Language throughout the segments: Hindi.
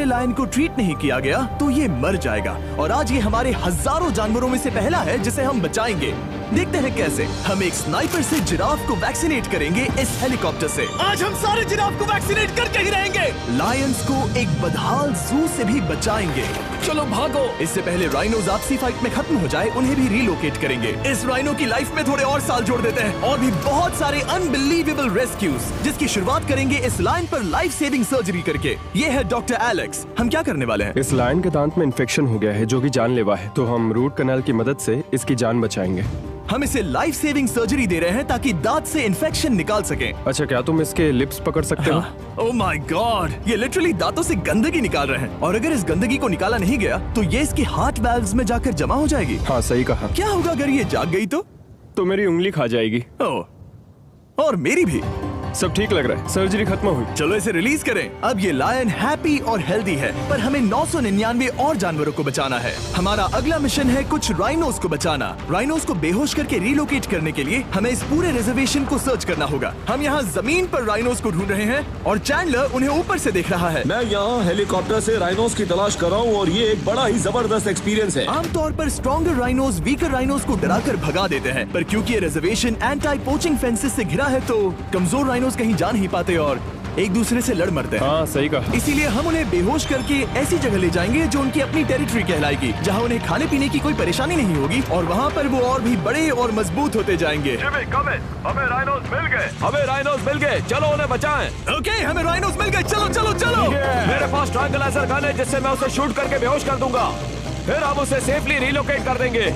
वाले लायन को ट्रीट नहीं किया गया तो ये मर जाएगा। और आज ये हमारे हजारों जानवरों में से पहला है जिसे हम बचाएंगे। देखते हैं कैसे। हम एक स्नाइपर से जिराफ को वैक्सीनेट करेंगे इस हेलीकॉप्टर से। आज हम सारे जिराफ को वैक्सीनेट करके ही रहेंगे। लायंस को एक बदहाल जू से भी बचाएंगे। चलो भागो। इससे पहले राइनोज आपसी फाइट में खत्म हो जाए, उन्हें भी रिलोकेट करेंगे। इस राइनो की लाइफ में थोड़े और साल जोड़ देते हैं और भी बहुत सारे अनबिलीवेबल रेस्क्यूज, जिसकी शुरुआत करेंगे इस लायन पर लाइफ सेविंग सर्जरी करके। ये है डॉक्टर एलेक्स। हम क्या करने वाले हैं? इस लायन के दांत में इन्फेक्शन हो गया है जो कि जानलेवा है, तो हम रूट कैनाल की मदद से इसकी जान बचाएंगे। हम इसे लाइफ सेविंग सर्जरी दे रहे हैं ताकि दांत से इन्फेक्शन निकाल सकें। अच्छा, क्या तुम इसके लिप्स पकड़ सकते हो? ओह माय गॉड, ये लिटरली दांतों से गंदगी निकाल रहे हैं। और अगर इस गंदगी को निकाला नहीं गया तो ये इसके हार्ट वाल्व्स में जाकर जमा हो जाएगी। हाँ, सही कहा। क्या होगा अगर ये जाग गई तो मेरी उंगली खा जाएगी। ओह, और मेरी भी। सब ठीक लग रहा है, सर्जरी खत्म हुई। चलो इसे रिलीज करें। अब ये लायन हैप्पी और हेल्दी है, पर हमें 999 और जानवरों को बचाना है। हमारा अगला मिशन है कुछ राइनोस को बचाना। राइनोस को बेहोश करके रिलोकेट करने के लिए हमें इस पूरे रिजर्वेशन को सर्च करना होगा। हम यहाँ जमीन पर राइनोस को ढूंढ रहे हैं और चैंडलर उन्हें ऊपर से देख रहा है। मैं यहाँ हेलीकॉप्टर से राइनोस की तलाश कर रहा हूँ और ये एक बड़ा ही जबरदस्त एक्सपीरियंस है। आमतौर पर स्ट्रॉन्गर राइनोस वीकर राइनोस को डराकर भगा देते हैं, पर क्योंकि ये रिजर्वेशन एंटी पोचिंग फेंसेस से घिरा है तो कमजोर राइनोस कहीं जा नहीं पाते और एक दूसरे से लड़ मरते हैं। हाँ, सही कहा। इसीलिए हम उन्हें बेहोश करके ऐसी जगह ले जाएंगे जो उनकी अपनी टेरिटरी कहलाएगी, जहाँ उन्हें खाने पीने की कोई परेशानी नहीं होगी और वहाँ पर वो और भी बड़े और मजबूत होते जाएंगे। हमें राइनोस मिल गए। हमें राइनोस मिल गए, चलो उन्हें बचाएं। ओके, हमें राइनोस मिल गए। चलो चलो चलो। मेरे पास ट्रैंगुलर गन है जिससे मैं उसे शूट करके बेहोश कर दूंगा, फिर हम उसे सेफली रिलोकेट कर देंगे।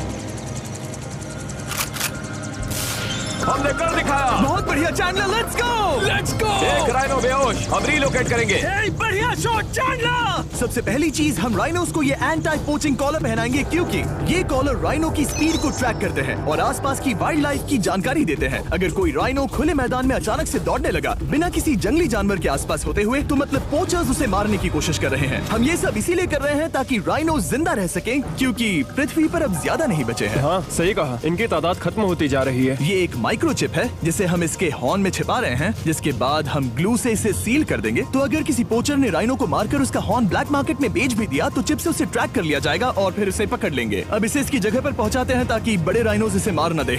हमने कर दिखाया। बहुत बढ़िया Chandler, let's go. Let's go. एक राइनो बेहोश, हम रिलोकेट करेंगे। बढ़िया शॉट चैंडलर। सबसे पहली चीज, हम राइनोस को ये एंटी पोचिंग कॉलर पहनाएंगे क्योंकि ये कॉलर राइनो की स्पीड को ट्रैक करते हैं और आसपास की वाइल्ड लाइफ की जानकारी देते हैं। अगर कोई राइनो खुले मैदान में अचानक से दौड़ने लगा बिना किसी जंगली जानवर के आसपास होते हुए, तो मतलब पोचर्स उसे मारने की कोशिश कर रहे हैं। हम ये सब इसीलिए कर रहे हैं ताकि राइनो जिंदा रह सके, क्योंकि पृथ्वी पर अब ज्यादा नहीं बचे हैं। हाँ, सही कहा। इनकी तादाद खत्म होती जा रही है। ये एक माइक्रोचिप है जिसे हम इसके हॉर्न में छिपा रहे हैं, जिसके बाद हम ग्लू से इसे सील कर देंगे। तो अगर किसी पोचर ने राइनो को मारकर उसका हॉर्न ब्लैक मार्केट में बेच भी दिया तो चिप से उसे ट्रैक कर लिया जाएगा और फिर उसे पकड़ लेंगे। अब इसे इसकी जगह पर पहुंचाते हैं ताकि बड़े राइनोस इसे मार न दे।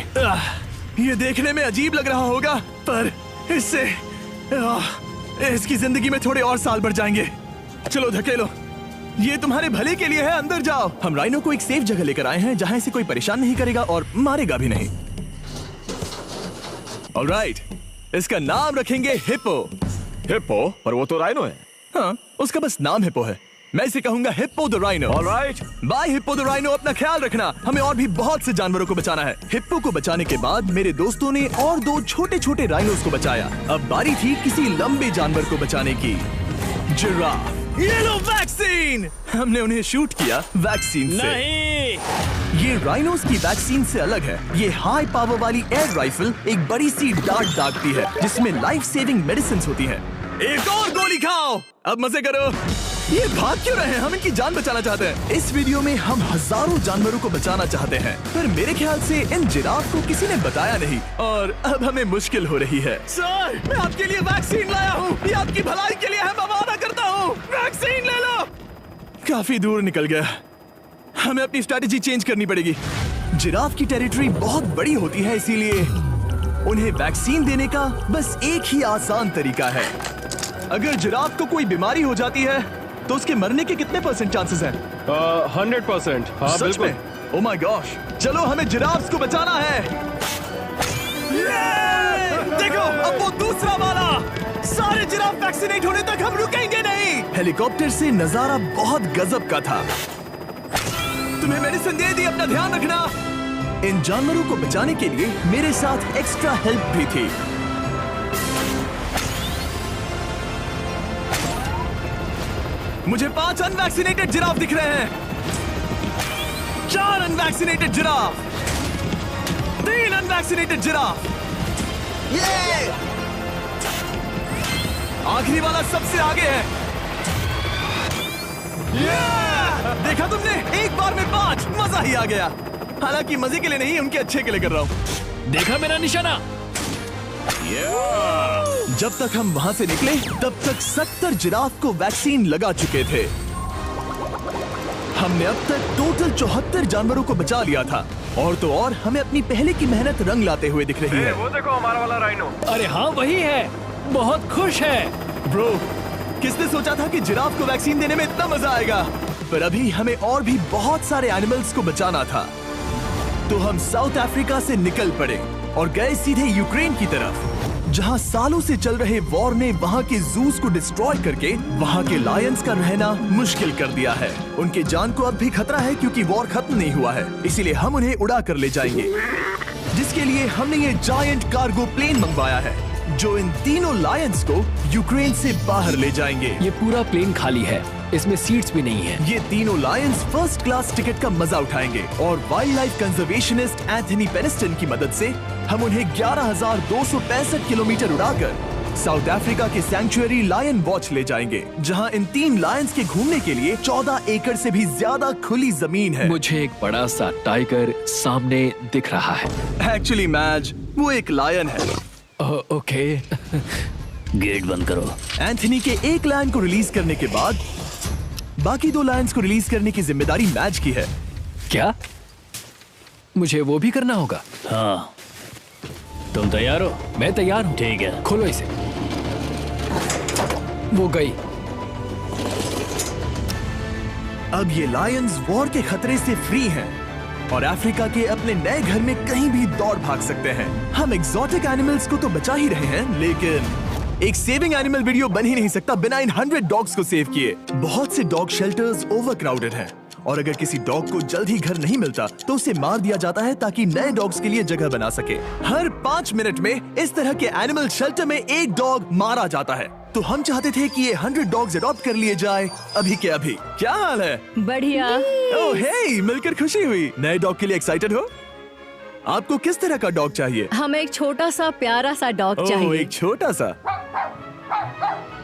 ये देखने में अजीब लग रहा होगा, पर इससे इसकी जिंदगी में थोड़े और साल बढ़ जाएंगे। चलो धकेलो, ये तुम्हारे भले के लिए है। अंदर जाओ। हम राइनो को एक सेफ जगह लेकर आए हैं जहाँ इसे कोई परेशान नहीं करेगा और मारेगा भी नहीं। ऑलराइट, इसका नाम रखेंगे हिप्पो। हिप्पो? पर वो तो राइनो है। हाँ, उसका बस नाम हिप्पो है। मैं इसे कहूंगा hippo the rhino. Alright, bye hippo the rhino. अपना ख्याल रखना, हमें और भी बहुत से जानवरों को बचाना है। हिप्पो को बचाने के बाद मेरे दोस्तों ने और 2 छोटे छोटे राइनोस को बचाया। अब बारी थी किसी लंबे जानवर को बचाने की। जिराफ। ये लो वैक्सीन। हमने उन्हें शूट किया वैक्सीन से। नहीं। ये राइनोस की वैक्सीन से अलग है। ये हाई पावर वाली एयर राइफल एक बड़ी सी डार्ट दागती है जिसमें लाइफ सेविंग मेडिसिन होती है। एक और गोली खाओ, अब मजे करो। ये भाग क्यों रहे हैं? हम इनकी जान बचाना चाहते हैं। इस वीडियो में हम हजारों जानवरों को बचाना चाहते हैं, पर मेरे ख्याल से इन जिराफ को किसी ने बताया नहीं और अब हमें मुश्किल हो रही है। सर, मैं आपके लिए वैक्सीन लाया हूँ। ये आपकी भलाई के लिए है, मैं वादा करता हूँ। वैक्सीन ले लो। काफी दूर निकल गया, हमें अपनी स्ट्रैटेजी चेंज करनी पड़ेगी। जिराफ की टेरिटरी बहुत बड़ी होती है, इसीलिए उन्हें वैक्सीन देने का बस एक ही आसान तरीका है। अगर जिराफ को कोई बीमारी हो जाती है तो उसके मरने के कितने % चांसेस हैं? 100%। हाँ, सच बिल्कुल। में? ओह माय गॉश, चलो हमें जिराफ्स को बचाना है। देखो, अब वो दूसरा वाला। सारे जिराफ वैक्सीनेट होने तक हम रुकेंगे नहीं। हेलीकॉप्टर से नजारा बहुत गजब का था। तुम्हें मेडिसिन दे दी, अपना ध्यान रखना। इन जानवरों को बचाने के लिए मेरे साथ एक्स्ट्रा हेल्प भी थी। मुझे 5 अनवैक्सीनेटेड जिराफ दिख रहे हैं। 4 अनवैक्सीनेटेड जिराफ, 3 अनवैक्सीनेटेड जिराफ। आखिरी वाला सबसे आगे है। देखा तुमने, एक बार में 5। मजा ही आ गया। हालांकि मजे के लिए नहीं, उनके अच्छे के लिए कर रहा हूँ। देखा मेरा निशाना? जब तक हम वहाँ से निकले तब तक 70 जिराफ को वैक्सीन लगा चुके थे। हमने अब तक टोटल 74 जानवरों को बचा लिया था। और तो और हमें अपनी पहले की मेहनत रंग लाते हुए दिख रही है। वो देखो हमारा वाला राइनो। अरे हाँ वही है, बहुत खुश है। ब्रो, किसने सोचा था कि जिराफ को वैक्सीन देने में इतना मजा आएगा। पर अभी हमें और भी बहुत सारे एनिमल्स को बचाना था। तो हम साउथ अफ्रीका से निकल पड़े और गए सीधे यूक्रेन की तरफ, जहां सालों से चल रहे वॉर ने वहां के जूस को डिस्ट्रॉय करके वहां के लायंस का रहना मुश्किल कर दिया है। उनके जान को अब भी खतरा है क्योंकि वॉर खत्म नहीं हुआ है, इसीलिए हम उन्हें उड़ा कर ले जाएंगे। जिसके लिए हमने ये जायंट कार्गो प्लेन मंगवाया है जो इन तीनों लायंस को यूक्रेन से बाहर ले जाएंगे। ये पूरा प्लेन खाली है, इसमें सीट्स भी नहीं है। ये तीनों लायंस फर्स्ट क्लास टिकट का मजा उठाएंगे और वाइल्ड लाइफ कंजर्वेशनिस्ट एंथनी पेनिस्टन की मदद से हम उन्हें 11,265 किलोमीटर उड़ाकर साउथ अफ्रीका के सैंक्चुअरी लायन वॉच ले जाएंगे, जहां इन 3 लायंस के घूमने के लिए 14 एकड़ से भी ज्यादा खुली जमीन है। मुझे एक बड़ा सा टाइगर सामने दिख रहा है। एक्चुअली मैज, वो एक लायन है। ओके। गेट बंद करो। एंथनी के एक लायन को रिलीज करने के बाद बाकी 2 लायंस को रिलीज करने की जिम्मेदारी मैच की है। क्या मुझे वो भी करना होगा? हाँ, तुम तैयार हो? मैं तैयार हूँ। ठीक है। खोलो इसे। वो गई। अब ये लायंस वॉर के खतरे से फ्री हैं और अफ्रीका के अपने नए घर में कहीं भी दौड़ भाग सकते हैं। हम एक्सोटिक एनिमल्स को तो बचा ही रहे हैं, लेकिन एक सेविंग एनिमल वीडियो बन ही नहीं सकता बिना इन 100 डॉग्स को सेव किए। बहुत से डॉग शेल्टर्स ओवरक्राउडेड हैं और अगर किसी डॉग को जल्द ही घर नहीं मिलता तो उसे मार दिया जाता है ताकि नए डॉग्स के लिए जगह बना सके। हर 5 मिनट में इस तरह के एनिमल शेल्टर में एक डॉग मारा जाता है। तो हम चाहते थे कि ये 100 डॉग्स अडॉप्ट कर लिए जाए अभी के अभी। क्या हाल है? बढ़िया। ओह हे, मिलकर खुशी हुई। नए डॉग के लिए एक्साइटेड हो? आपको किस तरह का डॉग चाहिए? हमें एक छोटा सा प्यारा सा डॉग ओह, चाहिए। एक छोटा सा।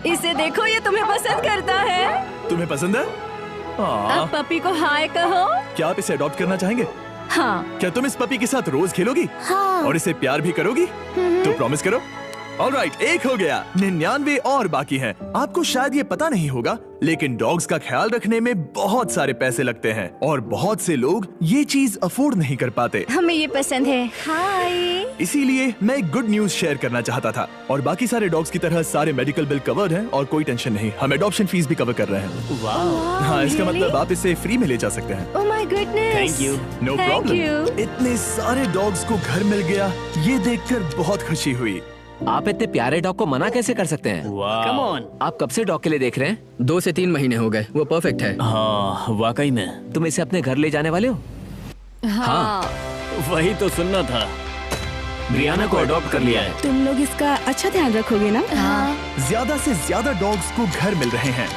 इसे देखो, ये तुम्हें पसंद करता है। तुम्हें पसंद है? अब पपी को हाय कहो। क्या आप इसे अडॉप्ट करना चाहेंगे? हाँ। क्या तुम इस पपी के साथ रोज खेलोगी? हाँ। और इसे प्यार भी करोगी? तो प्रॉमिस करो। ऑलराइट, एक हो गया। 99 और बाकी हैं। आपको शायद ये पता नहीं होगा, लेकिन डॉग्स का ख्याल रखने में बहुत सारे पैसे लगते हैं और बहुत से लोग ये चीज अफोर्ड नहीं कर पाते। हमें ये पसंद है। हाय। इसीलिए मैं एक गुड न्यूज शेयर करना चाहता था। और बाकी सारे डॉग्स की तरह सारे मेडिकल बिल कवर्ड हैं और कोई टेंशन नहीं। हम एडॉप्शन फीस भी कवर कर रहे हैं। हाँ, इसका मतलब आप इसे फ्री में ले जा सकते हैं। Oh my goodness. Thank you. No Thank problem. you. इतने सारे डॉग्स को घर मिल गया, ये देखकर बहुत खुशी हुई। आप इतने प्यारे डॉग को मना कैसे कर सकते हैं? Come on. आप कब से डॉग के लिए देख रहे हैं? 2 से 3 महीने हो गए। वो परफेक्ट है। हाँ, वाकई में। तुम इसे अपने घर ले जाने वाले हो? हाँ। वही तो सुनना था। ब्रियाना को अडॉप्ट कर लिया है। तुम लोग इसका अच्छा ध्यान रखोगे ना? हाँ। ज्यादा से ज्यादा डॉग्स को घर मिल रहे हैं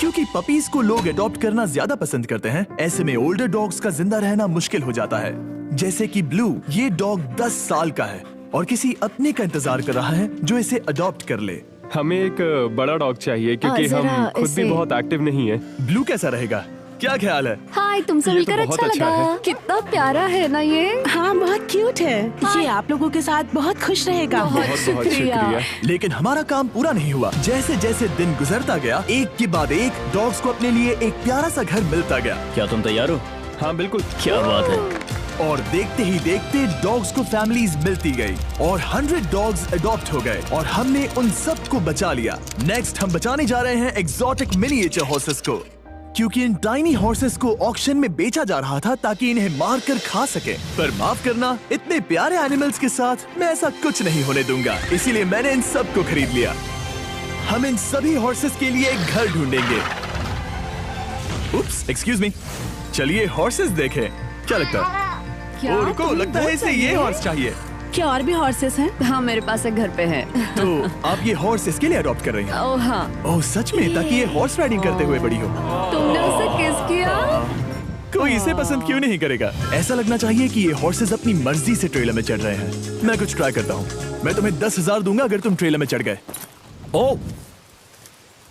क्योंकि पपीज को लोग अडॉप्ट करना ज्यादा पसंद करते हैं। ऐसे में ओल्डर डॉग्स का जिंदा रहना मुश्किल हो जाता है। जैसे कि ब्लू, ये डॉग 10 साल का है और किसी अपने का इंतजार कर रहा है जो इसे अडॉप्ट कर ले। हमें एक बड़ा डॉग चाहिए क्योंकि जरा हम खुद भी इसे- बहुत एक्टिव नहीं है। ब्लू कैसा रहेगा? क्या ख्याल है? हाय, तुमसे ये तो मिलकर बहुत अच्छा अच्छा लगा। है। कितना प्यारा है ना ये। हाँ, बहुत क्यूट है। ये आप लोगों के साथ बहुत खुश रहेगा। बहुत बहुत शुक्रिया। शुक्रिया। लेकिन हमारा काम पूरा नहीं हुआ। जैसे जैसे दिन गुजरता गया, एक के बाद एक डॉग्स को अपने लिए एक प्यारा सा घर मिलता गया। क्या तुम तैयार हो? हाँ बिल्कुल। क्या बात है। और देखते ही देखते डॉग्स को फैमिलीज मिलती गई और 100 डॉग्स अडॉप्ट हो गए और हमने उन सब को बचा लिया। नेक्स्ट हम बचाने जा रहे हैं एक्सोटिक मिनिएचर हॉर्सेस को, क्योंकि इन टाइनी हॉर्सेस को ऑक्शन में बेचा जा रहा था ताकि इन्हें मार कर खा सके। पर माफ करना, इतने प्यारे एनिमल्स के साथ मैं ऐसा कुछ नहीं होने दूंगा। इसीलिए मैंने इन सब को खरीद लिया। हम इन सभी हॉर्सेस के लिए एक घर ढूंढेंगे। उप्स, एक्सक्यूज मी। चलिए हॉर्सेस देखें। क्या लगता है? क्या? ओ, रुको, तुम्हें लगता है वो इसे ये चाहिए? हॉर्स चाहिए। क्या और भी हॉर्सेस हैं? हाँ, मेरे पास एक घर पे है। तो आप ये हॉर्स इसके लिए अडॉप्ट कर रही हैं? ओह हाँ। ओह सच में? ताकि ये हॉर्स राइडिंग करते हुए बड़ी हो। तुमने उसे किस किया? कोई इसे पसंद क्यों नहीं करेगा? ऐसा लगना चाहिए कि ये हॉर्सेस अपनी मर्जी से ट्रेलर में चढ़ रहे हैं। मैं कुछ ट्राई करता हूँ। मैं तुम्हें 10,000 दूंगा अगर तुम ट्रेलर में चढ़ गए। ओ,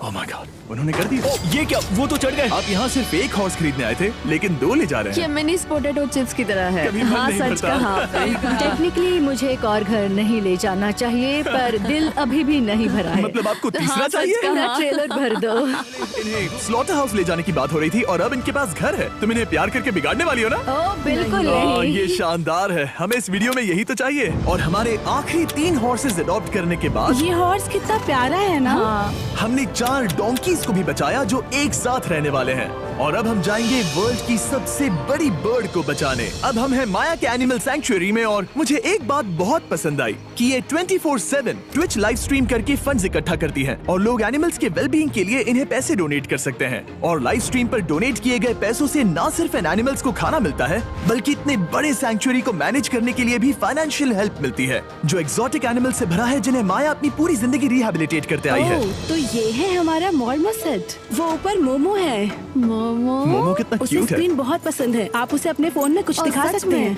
ओह माय गॉड, उन्होंने कर दिया। ये क्या, वो तो चढ़ गए। आप यहाँ सिर्फ एक हॉर्स खरीदने आए थे, लेकिन 2 ले जा रहे ये हैं। मिनी पोटैटो चिप्स की तरह है। कभी मन हाँ, नहीं सच भरता। कहा। टेक्निकली मुझे एक और घर नहीं ले जाना चाहिए, पर दिल अभी भी नहीं भरा है। मतलब आपको तीसरा हाँ, सच चाहिए? कहा, ट्रेलर भर दो। इन्हें स्लॉटर हाउस ले जाने की बात हो रही थी और अब इनके पास घर है। तुम इन्हें प्यार करके बिगाड़ने वाली हो ना? ओह बिल्कुल ओह, नहीं। ये शानदार है। हमें इस वीडियो में यही तो चाहिए। और हमारे आखिरी 3 हॉर्सेज अडॉप्ट करने के बाद ये हॉर्स कितना प्यारा है ना। हाँ, हमने 4 डोंकीज को भी बचाया जो एक साथ रहने वाले हैं। और अब हम जाएंगे वर्ल्ड की सबसे बड़ी बर्ड को बचाने। अब हम हैं माया के एनिमल सैंक्चुअरी में और मुझे एक बात बहुत पसंद आई कि ये 24/7 ट्विच लाइव स्ट्रीम करके फंड्स इकट्ठा करती है और लोग एनिमल्स के वेलबींग के लिए इन्हें पैसे डोनेट कर सकते हैं। और लाइव स्ट्रीम पर डोनेट किए गए पैसों से न सिर्फ इन एनिमल्स को खाना मिलता है, बल्कि इतने बड़े सैंक्चुअरी को मैनेज करने के लिए भी फाइनेंशियल हेल्प मिलती है, जो एक्सोटिक एनिमल से भरा है जिन्हें माया अपनी पूरी जिंदगी रिहैबिलिटेट करते आई है। ओह, तो ये है हमारा मॉर्मोसेट। वो ऊपर मोमो है। मोमो कितना उसे क्यूट है। स्क्रीन बहुत पसंद है। आप उसे अपने फोन में कुछ ओह, दिखा सच सकते में? हैं।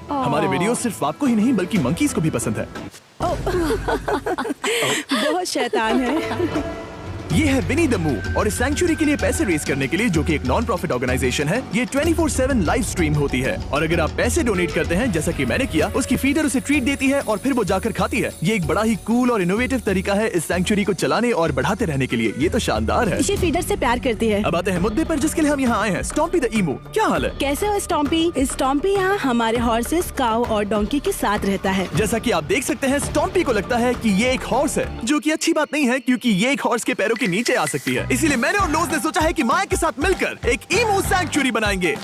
हमारे वीडियो सिर्फ आपको ही नहीं बल्कि मंकीज को भी पसंद है। बहुत शैतान है। ये है विनी द मू और इस सैंक्चुअरी के लिए पैसे रेज करने के लिए, जो कि एक नॉन प्रॉफिट ऑर्गेनाइजेशन है, ये 24/7 लाइव स्ट्रीम होती है। और अगर आप पैसे डोनेट करते हैं, जैसा कि मैंने किया, उसकी फीडर उसे ट्रीट देती है और फिर वो जाकर खाती है। ये एक बड़ा ही कूल और इनोवेटिव तरीका है इस सैंक्चुअरी को चलाने और बढ़ाते रहने के लिए। ये तो शानदार है। ये फीडर से प्यार करती है। अब आते हैं मुद्दे पर जिसके लिए हम यहाँ आए हैं, स्टॉम्पी द ईमू। क्या हाल है? कैसे हो स्टॉम्पी? स्टॉम्पी यहाँ हमारे हॉर्सेस, काऊ और डोंकी के साथ रहता है। जैसा कि आप देख सकते हैं, स्टॉम्पी को लगता है कि ये एक हॉर्स है, जो कि अच्छी बात नहीं है क्योंकि ये एक हॉर्स के पैरों के नीचे आ सकती है। इसीलिए मैंने और लोज ने सोचा है कि माया के साथ मिलकर एक ईमू सैंक्चुअरी बनाएंगे।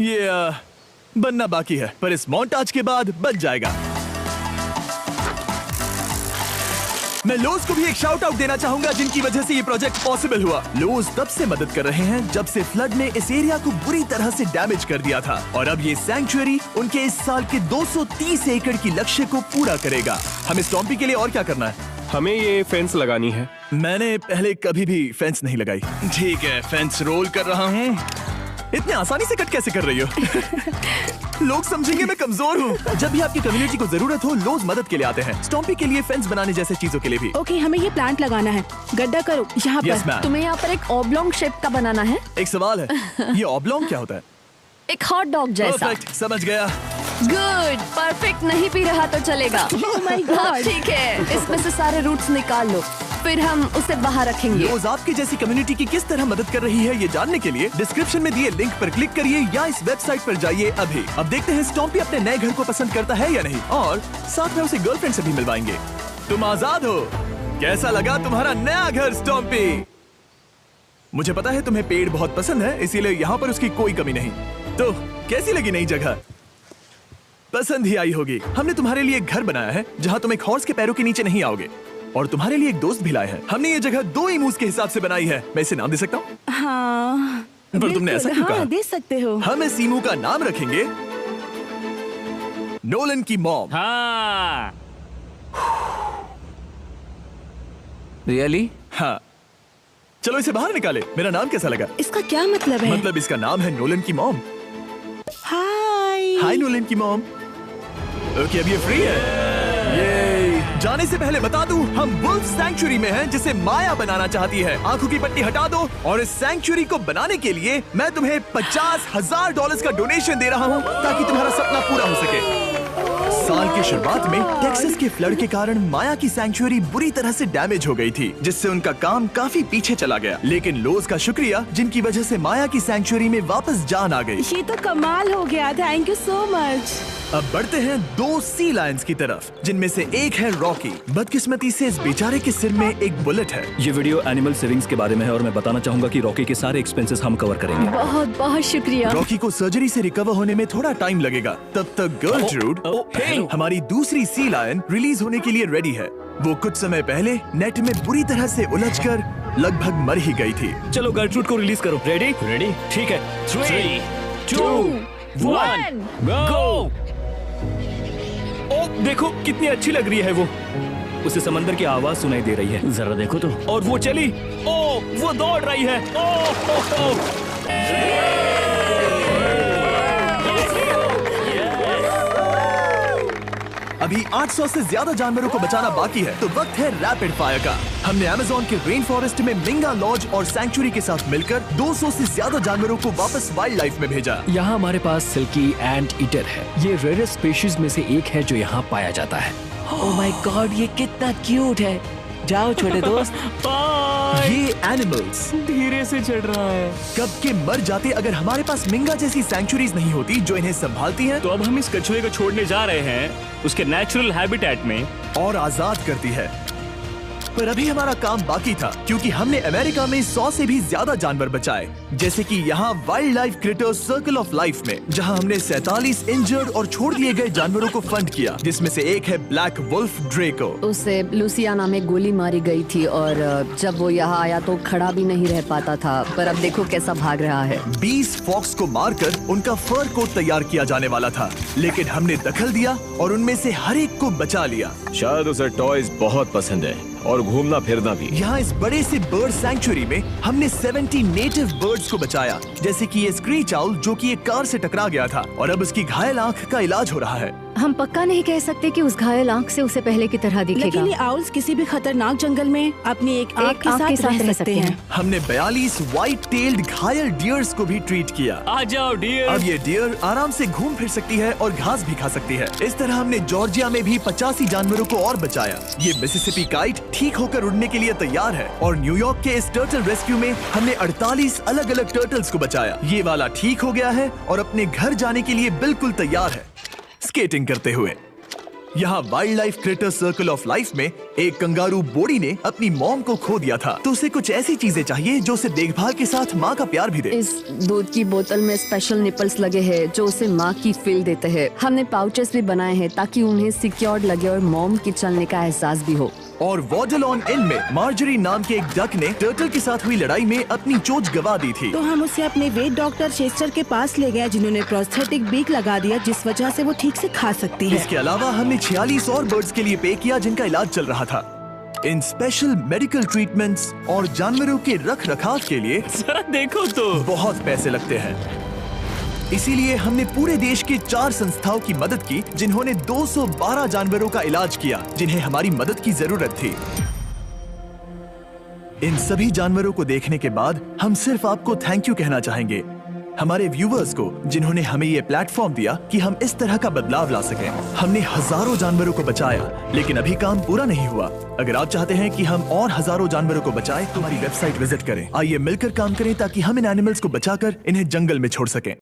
ये बनना बाकी है, पर इस मोंटाज के बाद बन जाएगा। मैं लोज को भी एक शाउट आउट देना चाहूंगा, जिनकी वजह से ये प्रोजेक्ट पॉसिबल हुआ। लोज तब से मदद कर रहे हैं जब से फ्लड ने इस एरिया को बुरी तरह से डैमेज कर दिया था, और अब ये सैंक्चुअरी उनके इस साल के 230 एकड़ की लक्ष्य को पूरा करेगा। हमें स्टॉम्पी के लिए और क्या करना है? हमें ये फेंस लगानी है। मैंने पहले कभी भी फेंस नहीं लगाई। ठीक है, फेंस रोल कर रहा हूँ। इतने आसानी से कट कैसे कर रही हो? लोग समझेंगे मैं कमजोर हूँ। जब भी आपकी कम्युनिटी को जरूरत हो, लोग मदद के लिए आते हैं। स्टॉम्पी के लिए फेंस बनाने जैसे चीजों के लिए भी। ओके, हमें ये प्लांट लगाना है। गड्ढा करो यहाँ यस पर। मैम। तुम्हें यहाँ पर एक ऑब्लोंग शेप का बनाना है, एक सवाल है, ये ऑब्लोंग क्या होता है? एक हॉट डॉग जैसा। परफेक्ट, समझ गया। गुड, परफेक्ट नहीं पी रहा तो चलेगा। Oh my God. हाँ, ठीक है, इसमें से सारे रूट्स निकाल लो, फिर हम उसे बाहर रखेंगे। लोज आपकी जैसी कम्युनिटी की किस तरह मदद कर रही है, ये जानने के लिए डिस्क्रिप्शन में दिए लिंक पर क्लिक करिए या इस वेबसाइट पर जाइए अभी। अब देखते हैं स्टॉम्पी अपने नए घर को पसंद करता है या नहीं, और साथ में उसे गर्लफ्रेंड से भी मिलवाएंगे। तुम आजाद हो। कैसा लगा तुम्हारा नया घर स्टॉम्पी? मुझे पता है तुम्हें पेड़ बहुत पसंद है, इसीलिए यहाँ पर उसकी कोई कमी नहीं। तो कैसी लगी नई जगह? पसंद ही आई होगी। हमने तुम्हारे लिए एक घर बनाया है जहाँ तुम एक हॉर्स के पैरों के नीचे नहीं आओगे, और तुम्हारे लिए एक दोस्त भी लाए हैं। हमने ये जगह 2 ईमूस के हिसाब से बनाई है। मैं इसे नाम दे सकता हूँ? हाँ, पर तुमने ऐसा क्यों कहा? हाँ, दे सकते हो। हम इस ईमू का नाम रखेंगे नोलन की मॉम। हाँ। रियली? हाँ, चलो इसे बाहर निकाले। मेरा नाम कैसा लगा? इसका क्या मतलब है? मतलब इसका नाम है नोलन की मॉम। हाय। हाय नोलन की मॉम। ओके, अब ये फ्री है। ये जाने से पहले बता दूं, हम वुल्फ सैंक्चुअरी में हैं, जिसे माया बनाना चाहती है। आंखों की पट्टी हटा दो, और इस सैंक्चुअरी को बनाने के लिए मैं तुम्हें $50,000 का डोनेशन दे रहा हूं, ताकि तुम्हारा सपना पूरा हो सके। साल की शुरुआत में टेक्सास के फ्लड के कारण माया की सैंक्चुअरी बुरी तरह से डैमेज हो गई थी, जिससे उनका काम काफी पीछे चला गया। लेकिन लोज का शुक्रिया, जिनकी वजह से माया की सैंक्चुअरी में वापस जान आ गई। ये तो कमाल हो गया। Thank you so much. अब बढ़ते हैं 2 सी लायंस की तरफ, जिनमें से एक है रॉकी। बदकिस्मती से इस बेचारे के सिर में एक बुलेट है। ये वीडियो एनिमल सेविंग्स के बारे में है और मैं बताना चाहूंगा कि रॉकी के सारे एक्सपेंसेस हम कवर करेंगे। बहुत बहुत शुक्रिया। रॉकी को सर्जरी से रिकवर होने में थोड़ा टाइम लगेगा। तब तक गर्लट्रूड, हमारी दूसरी सी लायन, रिलीज होने के लिए रेडी है। वो कुछ समय पहले नेट में बुरी तरह से उलझकर लगभग मर ही गई थी। चलो गर्लट्रूड को रिलीज करो। रेडी? रेडी? ठीक है। 3, 2, 1, गो! ओ, देखो कितनी अच्छी लग रही है वो। उसे समंदर की आवाज सुनाई दे रही है। जरा देखो तो। और वो चली। ओ, वो दौड़ रही है। ओ, अभी 800 से ज्यादा जानवरों को बचाना बाकी है, तो वक्त है रैपिड फायर का। हमने अमेज़न के रेन फॉरेस्ट में मिंगा लॉज और सैंक्चुरी के साथ मिलकर 200 से ज्यादा जानवरों को वापस वाइल्ड लाइफ में भेजा। यहाँ हमारे पास सिल्की एंट ईटर है। ये रेयरेस्ट स्पीशीज में से एक है जो यहाँ पाया जाता है। ओह माय गॉड, ये कितना क्यूट है। जाओ छोटे दोस्त। ये एनिमल्स धीरे से चढ़ रहा है। कब के मर जाते अगर हमारे पास मिंगा जैसी सैंक्चुरीज नहीं होती जो इन्हें संभालती हैं तो अब हम इस कछुए को छोड़ने जा रहे हैं उसके नेचुरल हैबिटेट में और आजाद करती है। पर अभी हमारा काम बाकी था, क्योंकि हमने अमेरिका में 100 से भी ज्यादा जानवर बचाए, जैसे कि यहाँ wild life critters circle of life में, जहाँ हमने 47 इंजर्ड और छोड़ दिए गए जानवरों को फंड किया, जिसमें से एक है ब्लैक वुल्फ ड्रेको। उसे लुसियाना में गोली मारी गई थी और जब वो यहाँ आया तो खड़ा भी नहीं रह पाता था, पर अब देखो कैसा भाग रहा है। 20 फॉक्स को मारकर उनका फर कोट तैयार किया जाने वाला था, लेकिन हमने दखल दिया और उनमें से हर एक को बचा लिया। शायद उसे टॉयज बहुत पसंद है और घूमना फिरना भी। यहाँ इस बड़े से बर्ड सैंक्चुरी में हमने 70 नेटिव बर्ड्स को बचाया, जैसे कि ये स्क्रीच आउल जो कि एक कार से टकरा गया था और अब उसकी घायल आंख का इलाज हो रहा है। हम पक्का नहीं कह सकते कि उस घायल आंख से उसे पहले की तरह दिखेगा। लेकिन ये आउल्स किसी भी खतरनाक जंगल में अपनी एक आंख के साथ रह सकते हैं। हमने 42 व्हाइट टेल्ड घायल डियर्स को भी ट्रीट किया। आ जाओ डियर। अब ये डियर आराम से घूम फिर सकती है और घास भी खा सकती है। इस तरह हमने जॉर्जिया में भी 85 जानवरों को और बचाया। ये मिसिसिपी काइट ठीक होकर उड़ने के लिए तैयार है और न्यूयॉर्क के इस टर्टल रेस्क्यू में हमने 48 अलग अलग टर्टल्स को बचाया। ये वाला ठीक हो गया है और अपने घर जाने के लिए बिल्कुल तैयार है स्केटिंग करते हुए। यहाँ wild life critter circle of life में एक कंगारू बोडी ने अपनी मॉम को खो दिया था, तो उसे कुछ ऐसी चीजें चाहिए जो उसे देखभाल के साथ माँ का प्यार भी दे। इस दूध की बोतल में स्पेशल निपल्स लगे हैं जो उसे माँ की फील देते हैं। हमने पाउचेस भी बनाए हैं ताकि उन्हें सिक्योर्ड लगे और मॉम के चलने का एहसास भी हो। और वॉडलॉन इन में मार्जरी नाम के एक डक ने टर्टल के साथ हुई लड़ाई में अपनी चोंच गवा दी थी, तो हम उसे अपने वेट डॉक्टर चेस्टर के पास ले गए, जिन्होंने प्रोस्थेटिक बीक लगा दिया जिस वजह से वो ठीक से खा सकती है। इसके अलावा हमने 46 और बर्ड्स के लिए पे किया जिनका इलाज चल रहा था। इन स्पेशल मेडिकल ट्रीटमेंट्स और जानवरों के रख रखाव के लिए जरा देखो तो बहुत पैसे लगते हैं। इसीलिए हमने पूरे देश के 4 संस्थाओं की मदद की जिन्होंने 212 जानवरों का इलाज किया जिन्हें हमारी मदद की जरूरत थी। इन सभी जानवरों को देखने के बाद हम सिर्फ आपको थैंक यू कहना चाहेंगे, हमारे व्यूवर्स को जिन्होंने हमें ये प्लेटफॉर्म दिया कि हम इस तरह का बदलाव ला सकें। हमने हजारों जानवरों को बचाया, लेकिन अभी काम पूरा नहीं हुआ। अगर आप चाहते हैं कि हम और हजारों जानवरों को बचाएं, तो हमारी वेबसाइट विजिट करें। आइए मिलकर काम करें ताकि हम इन एनिमल्स को बचाकर इन्हें जंगल में छोड़ सकें।